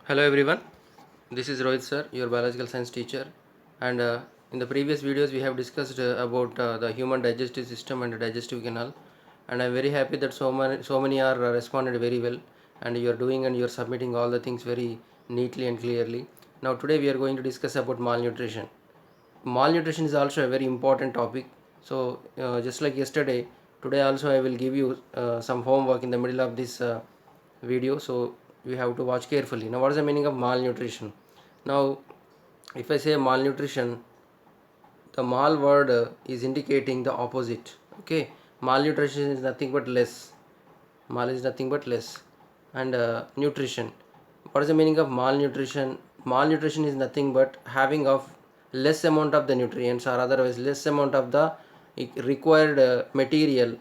Hello everyone, this is Rohit sir, your biological science teacher, and in the previous videos we have discussed about the human digestive system and the digestive canal, and I'm very happy that so many are responded very well, and you are doing and you are submitting all the things very neatly and clearly. Now today we are going to discuss about malnutrition. Malnutrition is also a very important topic. So just like yesterday, today also I will give you some homework in the middle of this video, so you have to watch carefully. Now what is the meaning of malnutrition? Now if I say malnutrition, the mal word is indicating the opposite. Okay, malnutrition is nothing but less. Mal is nothing but less. And nutrition, what is the meaning of malnutrition? Malnutrition is nothing but having of less amount of the nutrients, or otherwise less amount of the required material.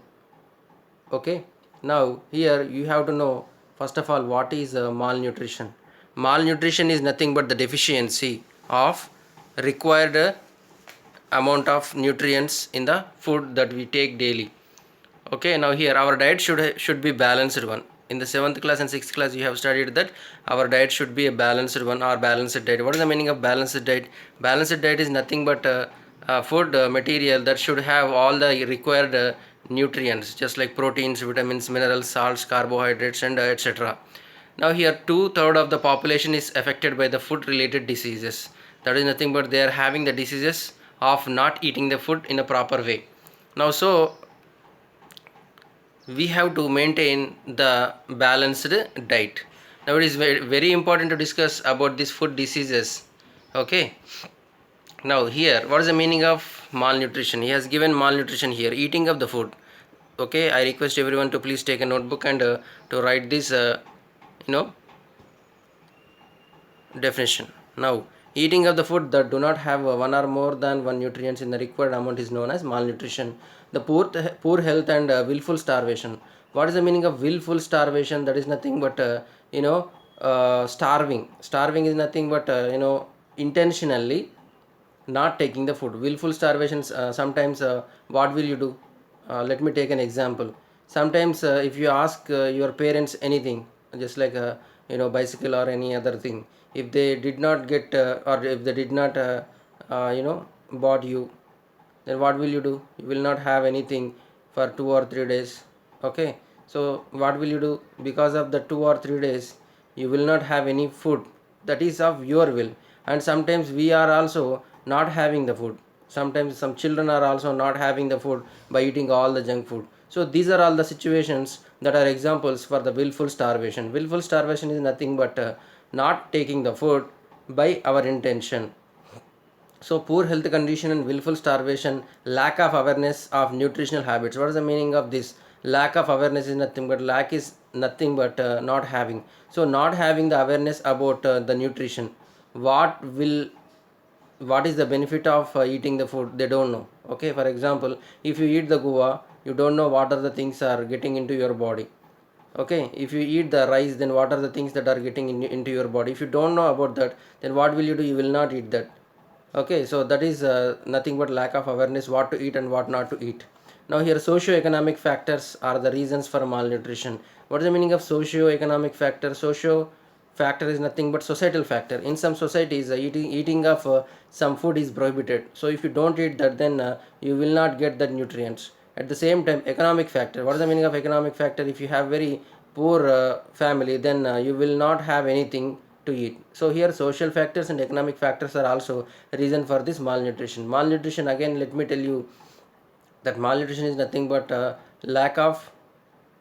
Okay, now here you have to know first of all what is malnutrition. Malnutrition is nothing but the deficiency of required amount of nutrients in the food that we take daily. Okay, now here our diet should be balanced one. In the 7th class and 6th class you have studied that our diet should be a balanced one, or balanced diet. What is the meaning of balanced diet? Balanced diet is nothing but food material that should have all the required nutrients, just like proteins, vitamins, minerals, salts, carbohydrates, and etc. Now here 2/3 of the population is affected by the food related diseases. That is nothing but they are having the diseases of not eating the food in a proper way. Now so we have to maintain the balanced diet. Now it is very important to discuss about these food diseases. Okay, now here what is the meaning of malnutrition? He has given malnutrition here, eating of the food. Okay, I request everyone to please take a notebook and to write this you know definition. Now eating of the food that do not have one or more than one nutrients in the required amount is known as malnutrition. The poor health and willful starvation. What is the meaning of willful starvation? That is nothing but starving is nothing but intentionally not taking the food. Willful starvation, sometimes what will you do? Let me take an example. Sometimes if you ask your parents anything, just like bicycle or any other thing, if they did not get or if they did not bought you, then what will you do? You will not have anything for 2 or 3 days. Okay, so what will you do? Because of the 2 or 3 days you will not have any food, that is of your will. And sometimes we are also not having the food. Sometimes some children are also not having the food by eating all the junk food. So these are all the situations that are examples for the willful starvation. Willful starvation is nothing but not taking the food by our intention. So poor health condition and willful starvation, lack of awareness of nutritional habits. What is the meaning of this? Lack of awareness is nothing but not having. So not having the awareness about the nutrition. What will what is the benefit of eating the food? They don't know. Okay, for example, if you eat the guava, you don't know what are the things are getting into your body. Okay, if you eat the rice, then what are the things that are getting into your body? If you don't know about that, then what will you do? You will not eat that. Okay, so that is nothing but lack of awareness what to eat and what not to eat. Now here socio-economic factors are the reasons for malnutrition. What is the meaning of socio-economic factor? Socio factor is nothing but societal factor. In some societies eating of some food is prohibited. So if you don't eat that, then you will not get the nutrients. At the same time, economic factor. What is the meaning of economic factor? If you have very poor family, then you will not have anything to eat. So here social factors and economic factors are also reason for this malnutrition. Malnutrition, again let me tell you that malnutrition is nothing but lack of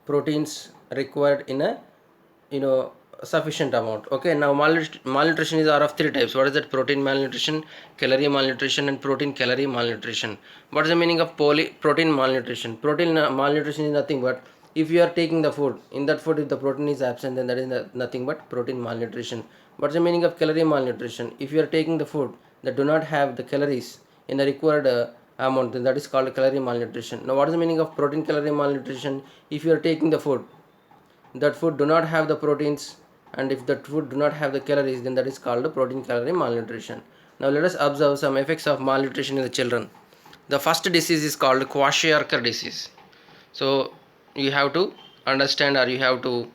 proteins required in a sufficient amount. Okay, now malnutrition is are of three types. What is that? Protein malnutrition, calorie malnutrition, and protein calorie malnutrition. What is the meaning of protein malnutrition? Protein malnutrition is nothing but if you are taking the food, in that food if the protein is absent, then that is nothing but protein malnutrition. What's the meaning of calorie malnutrition? If you are taking the food that do not have the calories in the required amount, then that is called calorie malnutrition. Now what is the meaning of protein calorie malnutrition? If you are taking the food, that food do not have the proteins, and if that food do not have the calories, then that is called protein calorie malnutrition. Now let us observe some effects of malnutrition in the children. The first disease is called Kwashiorkor disease. So you have to understand, or you have to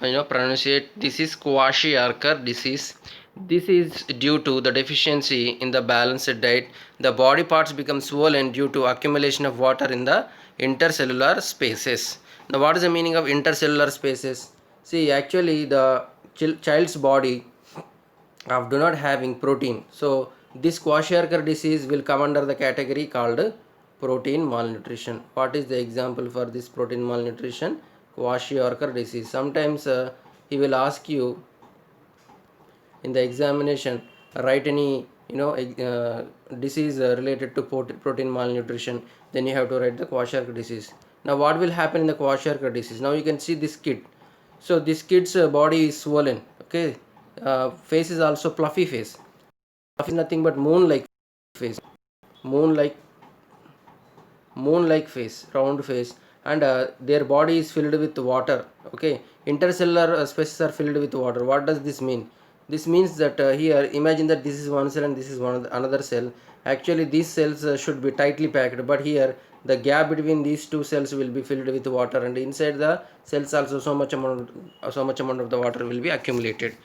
pronunciate. This is Kwashiorkor disease. This is due to the deficiency in the balanced diet. The body parts become swollen due to accumulation of water in the intercellular spaces. Now, what is the meaning of intercellular spaces? See, actually, the child's body do not having protein. So, this Kwashiorkor disease will come under the category called protein malnutrition. What is the example for this protein malnutrition? Kwashiorkor disease. Sometimes he will ask you in the examination, write any disease related to protein malnutrition. Then you have to write the Kwashiorkor disease. Now what will happen in the Kwashiorkor disease? Now you can see this kid. So this kid's body is swollen. Okay, face is also fluffy face. Fluffy is nothing but moon-like face. Moon-like face, round face, and their body is filled with water. Okay, intercellular spaces are filled with water. What does this mean? This means that here imagine that this is one cell and this is another cell. Actually these cells should be tightly packed, but here the gap between these two cells will be filled with water, and inside the cells also so much amount of the water will be accumulated.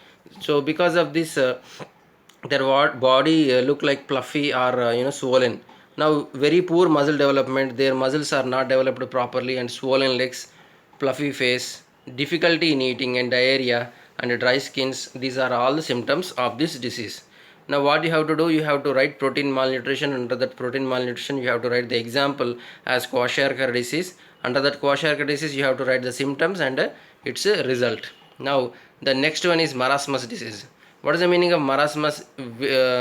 So because of this their body look like fluffy or swollen. Now very poor muscle development, their muscles are not developed properly, and swollen legs, fluffy face, difficulty in eating, and diarrhea and dry skins. These are all the symptoms of this disease. Now what you have to do, you have to write protein malnutrition. Under that protein malnutrition you have to write the example as Kwashiorkor disease. Under that Kwashiorkor disease you have to write the symptoms and its result. Now the next one is marasmus disease. What is the meaning of marasmus?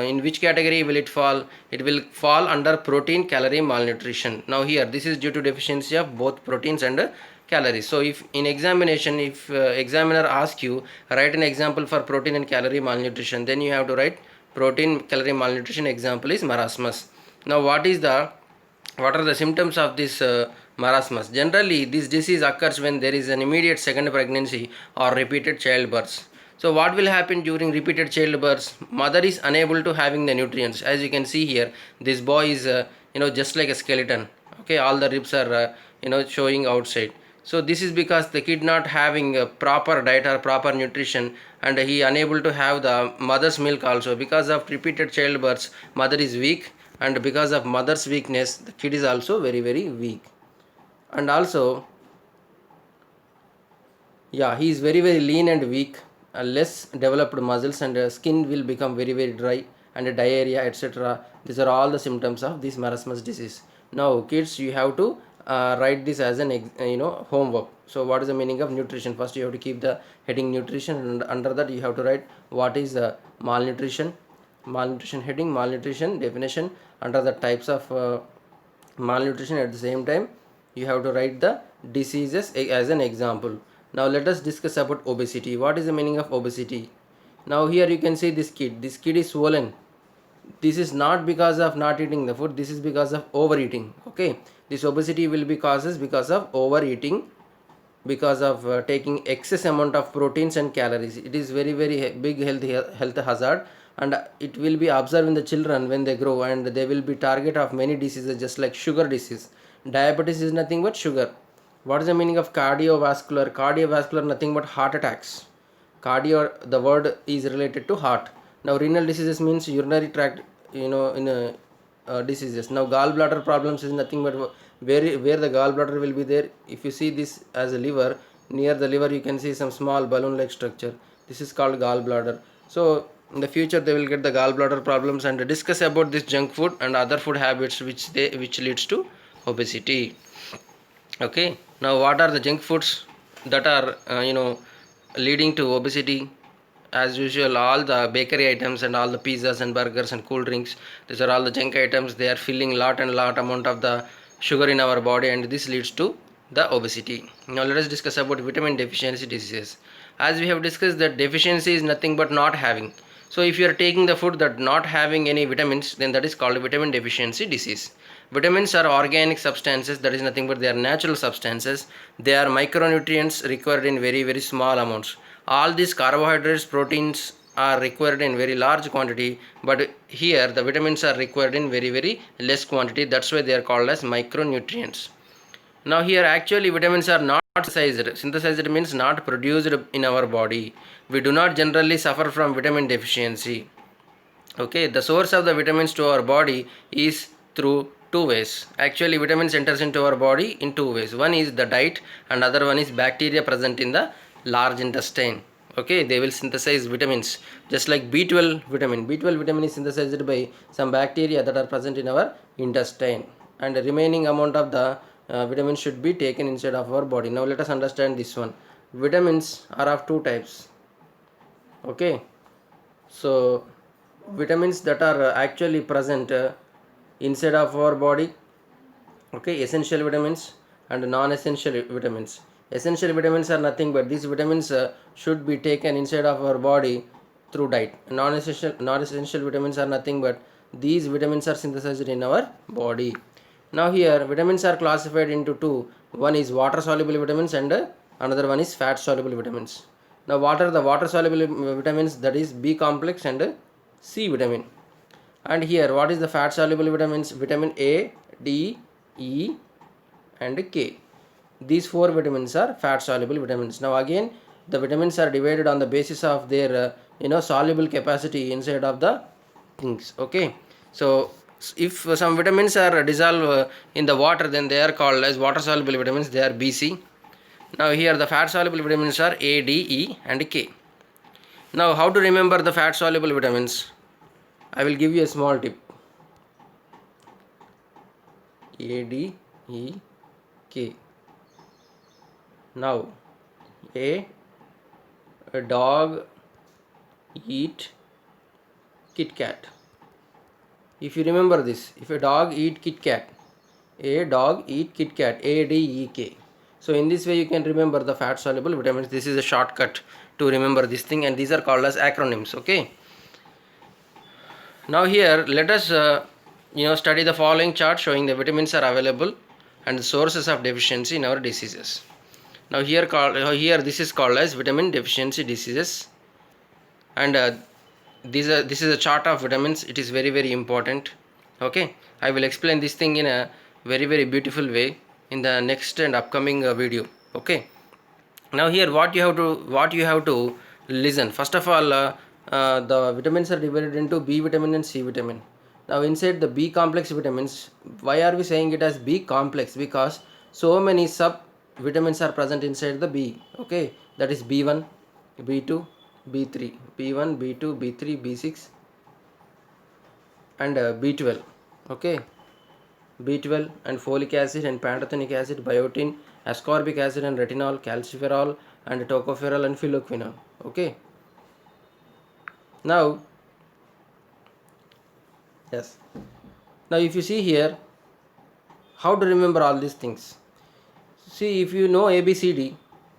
In which category will it fall? It will fall under protein calorie malnutrition. Now here this is due to deficiency of both proteins and calories. So if in examination, if examiner asks you write an example for protein and calorie malnutrition, then you have to write protein calorie malnutrition. Example is marasmus. Now what are the symptoms of this marasmus? Generally this disease occurs when there is an immediate second pregnancy or repeated childbirths. So what will happen during repeated childbirths? Mother is unable to having the nutrients. As you can see here, this boy is just like a skeleton. Okay, all the ribs are showing outside. So this is because the kid not having a proper diet or proper nutrition, and he unable to have the mother's milk also. Because of repeated childbirths, mother is weak, and because of mother's weakness, the kid is also very very weak. And also, yeah, he is very very lean and weak, less developed muscles, and skin will become very very dry, and diarrhea, etc. These are all the symptoms of this marasmus disease. Now kids, you have to write this as an homework. So what is the meaning of nutrition? First you have to keep the heading nutrition, and under that you have to write what is malnutrition heading, malnutrition definition. Under the types of malnutrition, at the same time you have to write the diseases as an example. Now let us discuss about obesity. What is the meaning of obesity? Now here you can see this kid is swollen. This is not because of not eating the food, this is because of overeating. Okay, this obesity will be causes because of overeating, because of taking excess amount of proteins and calories. It is very very big health hazard, and it will be observed in the children when they grow, and they will be target of many diseases, just like sugar disease. Diabetes is nothing but sugar. What is the meaning of cardiovascular? Cardiovascular, nothing but heart attacks. Cardio, the word is related to heart. Now renal diseases means urinary tract diseases. Now gallbladder problems is nothing but where the gallbladder will be there. If you see this as a liver, near the liver you can see some small balloon like structure. This is called gallbladder. So in the future they will get the gallbladder problems, and discuss about this junk food and other food habits which leads to obesity. Okay, now what are the junk foods that are leading to obesity? As usual, all the bakery items and all the pizzas and burgers and cool drinks, these are all the junk items. They are filling lot amount of the sugar in our body, and this leads to the obesity. Now let us discuss about vitamin deficiency diseases. As we have discussed, that deficiency is nothing but not having. So if you are taking the food that not having any vitamins, then that is called vitamin deficiency disease. Vitamins are organic substances, that is nothing but they are natural substances. They are micronutrients required in very very small amounts. All these carbohydrates, proteins are required in very large quantity, but here the vitamins are required in very very less quantity. That's why they are called as micronutrients. Now here actually vitamins are not Not synthesized. Synthesized means not produced in our body. We do not generally suffer from vitamin deficiency. Okay, the source of the vitamins to our body is through two ways. Actually, vitamins enters into our body in two ways. One is the diet, and other one is bacteria present in the large intestine. Okay, they will synthesize vitamins, just like B12 vitamin. B12 vitamin is synthesized by some bacteria that are present in our intestine, and the remaining amount of the vitamin should be taken inside of our body. Now let us understand this one. Vitamins are of two types. Okay, so vitamins that are actually present inside of our body, okay, essential vitamins and non-essential vitamins. Essential vitamins are nothing but these vitamins should be taken inside of our body through diet. Non-essential vitamins are nothing but these vitamins are synthesized in our body. Now here vitamins are classified into two. One is water soluble vitamins and another one is fat soluble vitamins. Now what are the water soluble vitamins? That is B complex and C vitamin. And here what is the fat soluble vitamins? Vitamin A, D, E and K. These four vitamins are fat soluble vitamins. Now again the vitamins are divided on the basis of their soluble capacity inside of the things. Okay, so if some vitamins are dissolved in the water, then they are called as water soluble vitamins. They are BC. Now here the fat soluble vitamins are A, D, E and K. Now how to remember the fat soluble vitamins? I will give you a small tip. A, D, E, K. Now a dog eat Kit Kat. If you remember this, if a dog eat Kit Kat, a dog eat Kit Kat, A, D, E, K. So in this way you can remember the fat soluble vitamins. This is a shortcut to remember this thing, and these are called as acronyms. Okay, now here let us study the following chart showing the vitamins are available and the sources of deficiency in our diseases. Now here this is called as vitamin deficiency diseases, and this is a chart of vitamins. It is very, very important. Okay, I will explain this thing in a very, very beautiful way in the next and upcoming video. Okay, now here what you have to listen. First of all, the vitamins are divided into B vitamin and C vitamin. Now inside the B complex vitamins, why are we saying it as B complex? Because so many sub vitamins are present inside the B. Okay, that is B1, B2, B3, B1, B2, B3, B6 and B12. Okay, B12 and folic acid and pantothenic acid, biotin, ascorbic acid and retinol, calciferol and tocopherol and phylloquinol. Okay, now yes, now if you see here how to remember all these things. See, if you know ABCD,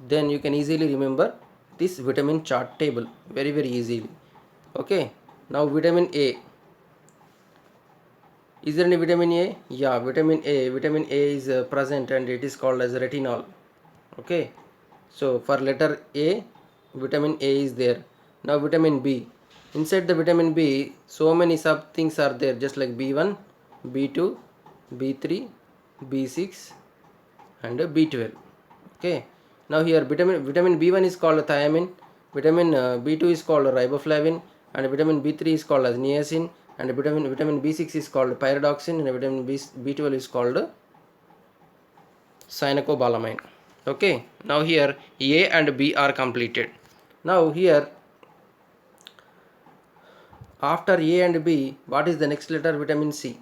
then you can easily remember this vitamin chart table very, very easily. Okay, now vitamin A. Is there any vitamin A? Yeah, vitamin A. Vitamin A is present and it is called as retinol. Okay, so for letter A, vitamin A is there. Now vitamin B. Inside the vitamin B, so many sub things are there, just like B1, B2, B3, B6 and B12. Okay, now here vitamin B1 is called thiamine, vitamin B2 is called riboflavin, and vitamin B3 is called as niacin, and vitamin B6 is called pyridoxine, and vitamin B12 is called cyanocobalamin. Okay, now here A and B are completed. Now here after A and B, what is the next letter? Vitamin C.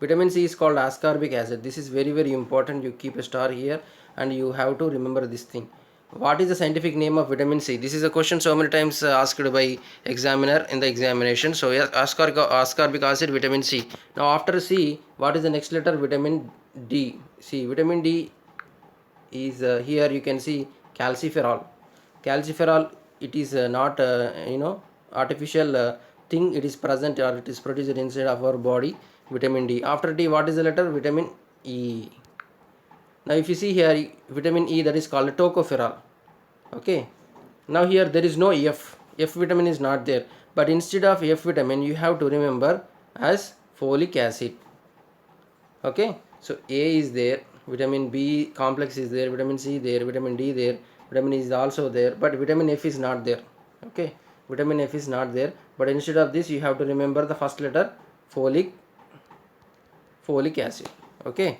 Vitamin C is called ascorbic acid. This is very, very important. You keep a star here and you have to remember this thing. What is the scientific name of vitamin C? This is a question so many times asked by examiner in the examination. So yes, ascorbic acid, vitamin C. Now after C, what is the next letter? Vitamin D. See, vitamin D is here you can see calciferol. Calciferol, it is not artificial thing. It is present or it is produced inside of our body. Vitamin D. After D, what is the letter? Vitamin E. Now if you see here vitamin E, that is called tocopherol. Okay, now here there is no F vitamin is not there, but instead of F vitamin you have to remember as folic acid. Okay, so A is there, vitamin B complex is there, vitamin C there, vitamin D there, vitamin E is also there, but vitamin F is not there. Okay, vitamin F is not there, but instead of this you have to remember the first letter, folic acid. Okay,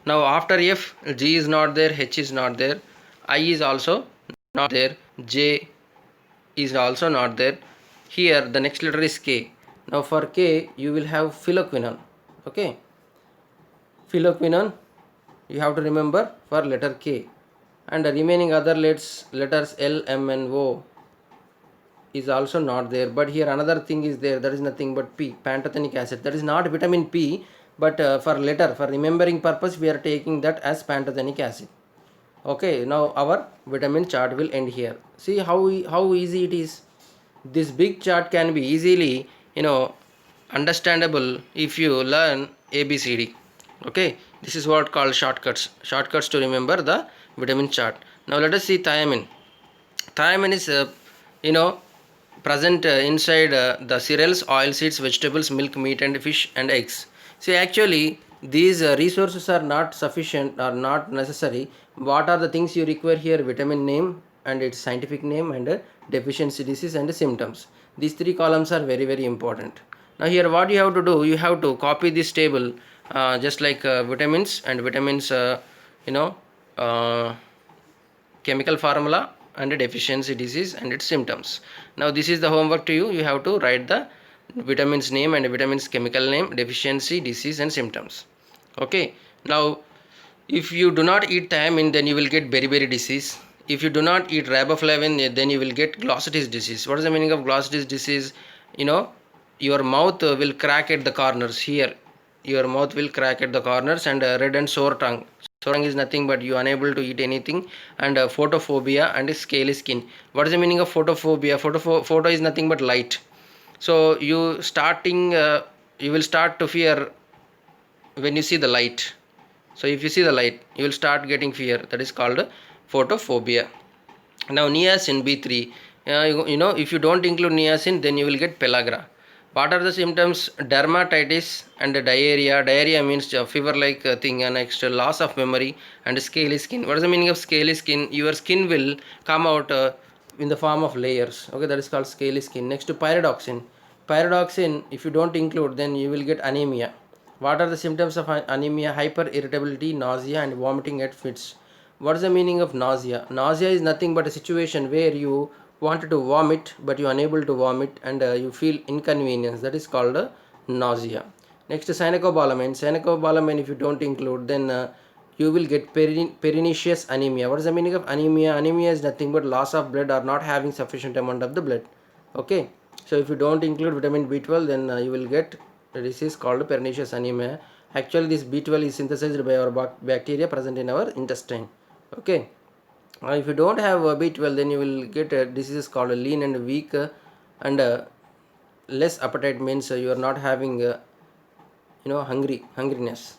now after F, G is not there, H is not there, I is also not there, J is also not there. Here the next letter is K. Now for K you will have phylloquinone. Okay, phylloquinone you have to remember for letter K, and the remaining other letters L, M and O is also not there. But here another thing is there, that is nothing but P, pantothenic acid. That is not vitamin P, but for remembering purpose we are taking that as pantothenic acid. Okay, now our vitamin chart will end here. See how easy it is. This big chart can be easily understandable if you learn ABCD. Okay, this is what called shortcuts to remember the vitamin chart. Now let us see thiamine. Thiamine is you know present inside the cereals, oil seeds, vegetables, milk, meat and fish and eggs. See, actually these resources are not sufficient or not necessary. What are the things you require here? Vitamin name and its scientific name, and deficiency disease and symptoms. These three columns are very very important. Now here what you have to do, you have to copy this table just like vitamins and vitamins chemical formula and deficiency disease and its symptoms. Now this is the homework to you. You have to write the vitamins name and vitamins chemical name, deficiency, disease and symptoms. Okay, now if you do not eat thiamine, then you will get beriberi disease. If you do not eat riboflavin, then you will get glossitis disease. What is the meaning of glossitis disease? Your mouth will crack at the corners. Here your mouth will crack at the corners, and red and sore tongue. Sore tongue is nothing but you unable to eat anything, and photophobia and scaly skin. What is the meaning of photophobia? Photo is nothing but light. So you will start to fear when you see the light. So if you see the light, you will start getting fear. That is called photophobia. Now niacin B3, if you don't include niacin, then you will get pellagra. What are the symptoms? Dermatitis and diarrhea. Diarrhea means fever like thing, and next loss of memory and scaly skin. What is the meaning of scaly skin? Your skin will come out in the form of layers. Okay, that is called scaly skin. Next to pyridoxine. Pyridoxine, if you don't include, then you will get anemia. What are the symptoms of anemia? Hyper irritability, nausea and vomiting at fits. What is the meaning of nausea? Nausea is nothing but a situation where you wanted to vomit but you are unable to vomit, and you feel inconvenience. That is called nausea. Next, cyanocobalamin if you don't include, then you will get pernicious anemia. What is the meaning of anemia? Anemia is nothing but loss of blood or not having sufficient amount of the blood. Okay, so if you don't include vitamin B12, then you will get a disease called pernicious anemia. Actually this B12 is synthesized by our bacteria present in our intestine. Okay, if you don't have B12, then you will get a disease called lean and weak, and less appetite means you are not having hungriness.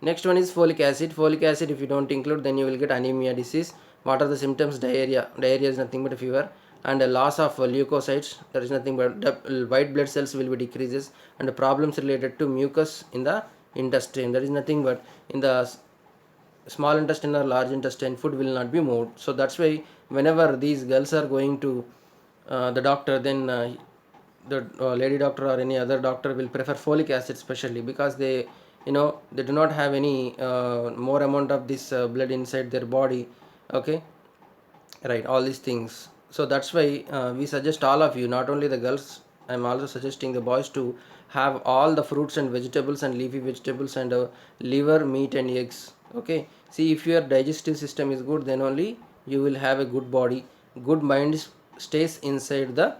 Next one is folic acid. Folic acid if you don't include, then you will get anemia disease. What are the symptoms? Diarrhea is nothing but a fever, and a loss of leukocytes. That is nothing but white blood cells will be decreases, and problems related to mucus in the intestine. That is nothing but in the small intestine or large intestine, food will not be moved. So that's why whenever these girls are going to the doctor, then the lady doctor or any other doctor will prefer folic acid specially, because they they do not have any more amount of this blood inside their body. Okay, right, all these things. So that's why we suggest all of you, not only the girls, I'm also suggesting the boys to have all the fruits and vegetables and leafy vegetables and liver, meat and eggs. Okay, see, if your digestive system is good, then only you will have a good body. Good mind stays inside the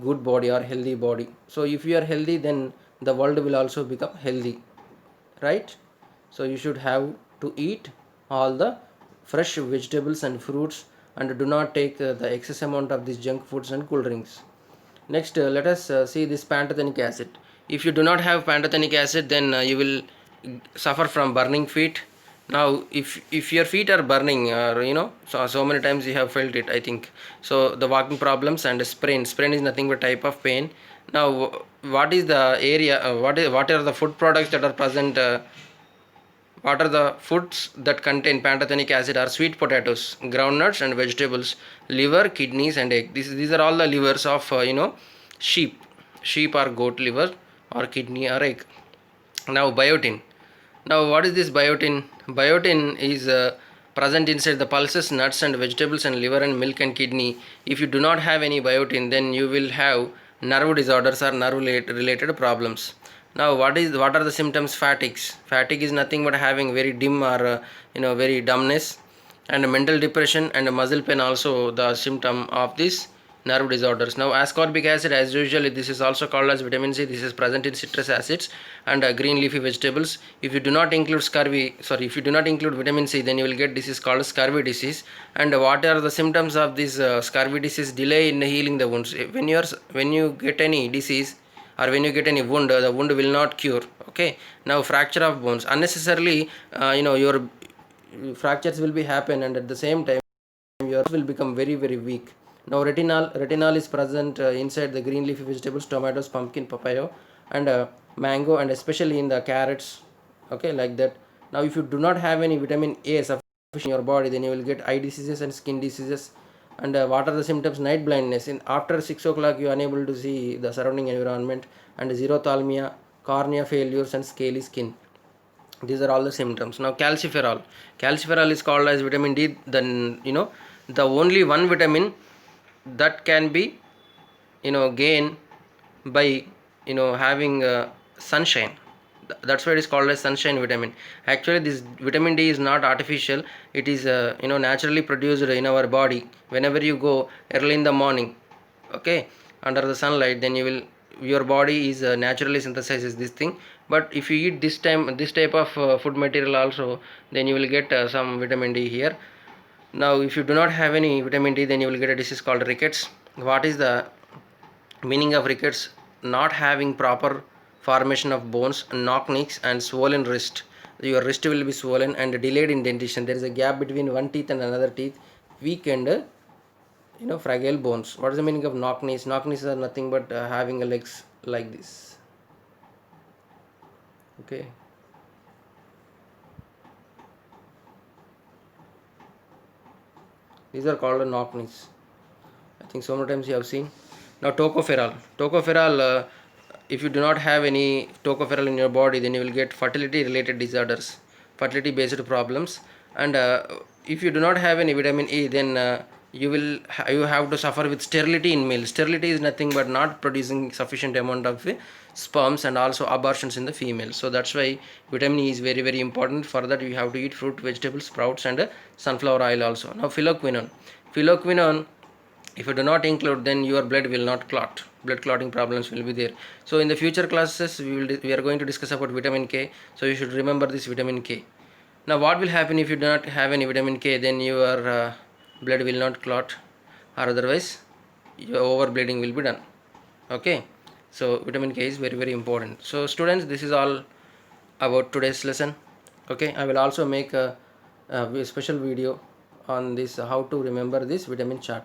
good body or healthy body. So if you are healthy, then the world will also become healthy, right? So you should have to eat all the fresh vegetables and fruits, and do not take the excess amount of these junk foods and cool drinks. Next, let us see this pantothenic acid. If you do not have pantothenic acid, then you will suffer from burning feet. Now if your feet are burning, or so many times you have felt it, I think so, the walking problems and sprain is nothing but type of pain. Now what is the area, what are the food products that are present what are the foods that contain pantothenic acid are sweet potatoes, groundnuts and vegetables, liver, kidneys and egg. These are all the livers of sheep, or goat liver or kidney or egg. Now biotin. Now what is this biotin? Biotin is present inside the pulses, nuts and vegetables and liver and milk and kidney. If you do not have any biotin, then you will have nerve disorders or nerve related problems. Now what are the symptoms? Fatigue is nothing but having very dim or very dumbness, and mental depression and muscle pain also the symptom of this nerve disorders. Now ascorbic acid, as usual, this is also called as vitamin C. This is present in citrus acids and green leafy vegetables. If you do not include if you do not include vitamin C, then you will get disease called scurvy disease. And what are the symptoms of this scurvy disease? Delay in healing the wounds. When you get any disease or when you get any wound, the wound will not cure. Okay. Now fracture of bones, unnecessarily your fractures will be happen, and at the same time your will become very very weak. Now retinol is present inside the green leafy vegetables, tomatoes, pumpkin, papaya and mango, and especially in the carrots. Okay, like that. Now if you do not have any vitamin A sufficient in your body, then you will get eye diseases and skin diseases. And what are the symptoms? Night blindness. In after 6 o'clock you are unable to see the surrounding environment, and xerothalmia, cornea failures and scaly skin. These are all the symptoms. Now calciferol is called as vitamin D. Then the only one vitamin that can be gain by having sunshine. That's why it is called as sunshine vitamin. Actually this vitamin D is not artificial. It is naturally produced in our body whenever you go early in the morning, okay, under the sunlight. Then your body is naturally synthesizes this thing. But if you eat this type of food material also, then you will get some vitamin D here. Now if you do not have any vitamin D, then you will get a disease called rickets. What is the meaning of rickets? Not having proper formation of bones, knock knees and swollen wrist. Your wrist will be swollen and delayed in dentition. There is a gap between one teeth and another teeth, weak and fragile bones. What is the meaning of knock knees? Knock knees are nothing but having a legs like this. Okay. These are called knock knees. I think so many times you have seen. Now tocopherol, if you do not have any tocopherol in your body, then you will get fertility related disorders, fertility based problems. And if you do not have any vitamin E, then you have to suffer with sterility in male. Sterility is nothing but not producing sufficient amount of sperms, and also abortions in the female. So that's why vitamin E is very very important. For that you have to eat fruit, vegetables, sprouts and sunflower oil also. Now phylloquinone, if you do not include, then your blood will not clot. Blood clotting problems will be there. So in the future classes we are going to discuss about vitamin K. So you should remember this vitamin K. Now what will happen if you do not have any vitamin K? Then your blood will not clot, or otherwise your overbleeding will be done. Okay, so vitamin K is very very important. So students, this is all about today's lesson. Okay, I will also make a special video on this, how to remember this vitamin chart.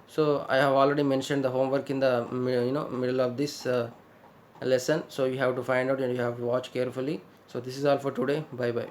So I have already mentioned the homework in the middle of this lesson. So you have to find out and you have to watch carefully. So this is all for today. Bye bye.